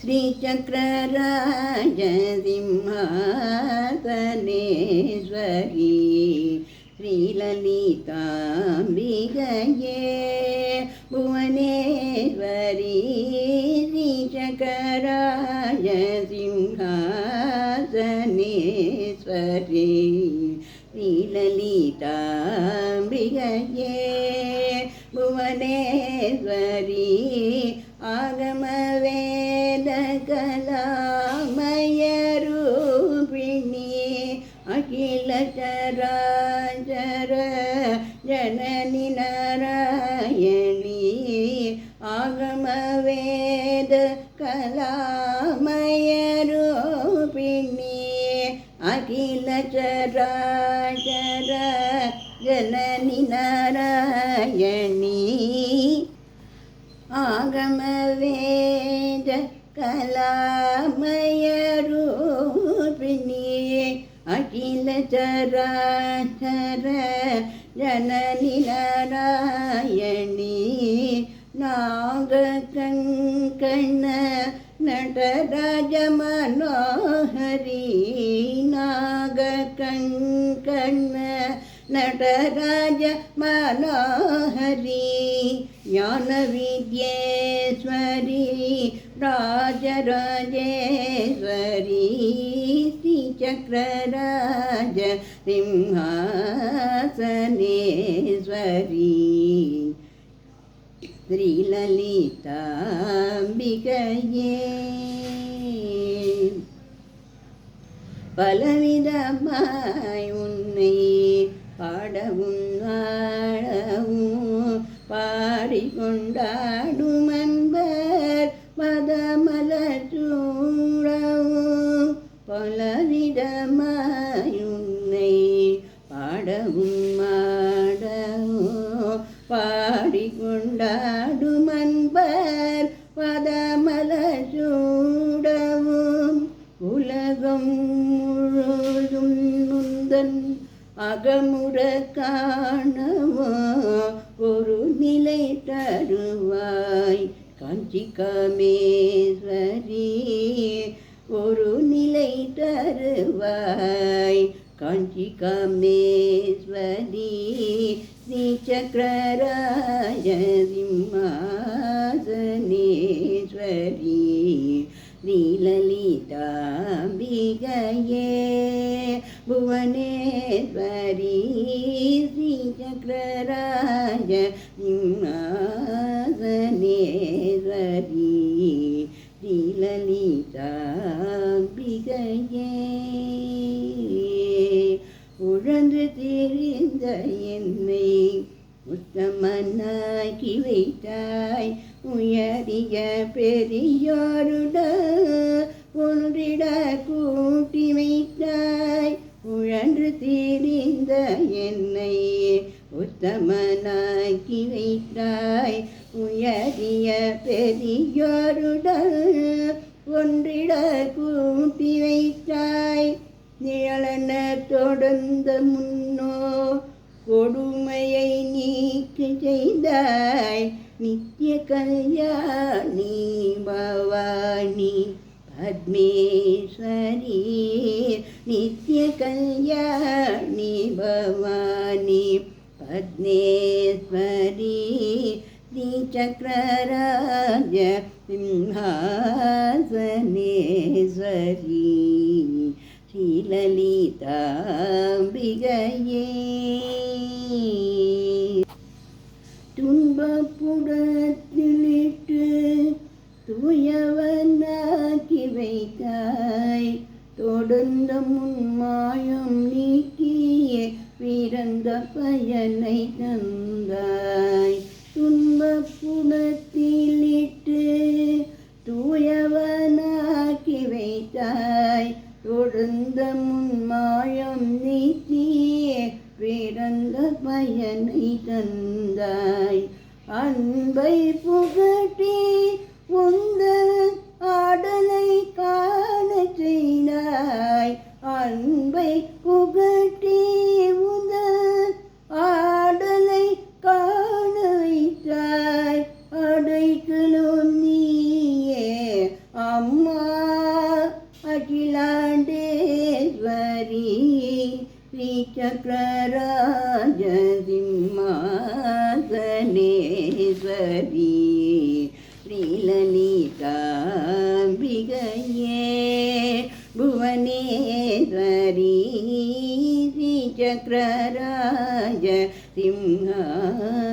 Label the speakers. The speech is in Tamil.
Speaker 1: श्रीचक्रराजसिंहासनेश्वरी श्रीललिताम्बिकये भुवनेश्वरी श्रीचक्रराजसिंहासनेश्वरी श्रीललिताम्बिकये भुवनेश्वरी आगमवेदकलामयरूपिणी अखिलचराचर जननि नारायणी आगमवेदकलामयरूपिणी अखिलचराचर जननि नारायणी आगमवेद कलामयरूपिणी अखिलचराचर जननि नारायणी नागकङ्कण नटराजमनोहरी नागकङ्कण नटराज मनोहरी ज्ञानविद्येश्वरी राजराजेश्वरी श्रीचक्रराज सिंहासनेश्वरी श्रीललिताम्बिकये பலவிதமாய் உன்னை பாடவும் வாழவும் பாடிக்கொண்டாடும் அன்பர் பதமலர் சூழவும் பலவிதமாய் உன்னை பாடவும் வாழவும் பாடிக்கொண்டாடும் அன்பர் பதமலர் சூழவும் உலகம் முழுதும் முந்தன் அகமுற காணவோ ஒரு நிலை தருவாய் காஞ்சிகாமேஸ்வரி ஒரு நிலை தருவாய் காஞ்சிகாமேஸ்வரி ஸ்ரீசக்கரராஜ சிம்மாசனேஸ்வரி श्रीललिताम्बिकये भुवनेश्वरी श्रीचक्रराज सिंहासनेश्वरी श्रीललिताम्बिकये உழன்று தெரிந்த என்னை உத்தமனாக்கி வைத்தாய் உயரிய பெரியோருடன் ஒன்றிட கூட்டி வைத்தாய் உழன்று தெரிந்த என்னை உத்தமனாக்கி வைத்தாய் உயரிய பெரியோருடன் ஒன்றிட கூட்டி வைத்தாய் நிழலன தொடர்ந்த முன்னோ கொடுமையை நீக்கி செய்தாய் நித்திய கல்யாணி பவானி பத்மேஸ்வரி நித்திய கல்யாணி பவானி பத்மேஸ்வரி ஸ்ரீசக்கரராஜ சிம்ஹாசனேஸ்வரி ஸ்ரீலலிதாம்பிகயே துன்பப்புடத்திலிட்டு தூயவனாக்கி வைத்தாய் தொடர்ந்த முன்மாயம் நீக்கிய பிறந்த பயனை தந்தாய் துன்பப்புடத்திலிட்டு தூயவனாக்கி வைத்தாய் தொடர்ந்த முன்மாயம் நீக்கிய பிறந்த பயனை தந்தாய் அன்பை புகட்டி உந்தன் ஆடலை காண செய்தாய் அன்பை புகட்டி உந்தன் ஆடலை காண வைத்தாய் அடைக்கலும் நீயே அம்மா அகிலாண்டேஸ்வரி ஸ்ரீ சக்கரராஜ சிம்மாசனேஸ்வரி ஸ்ரீலலிதாம்பிகையே புவனேஸ்வரி ஸ்ரீ சக்கரராஜ சிம்ஹாசனே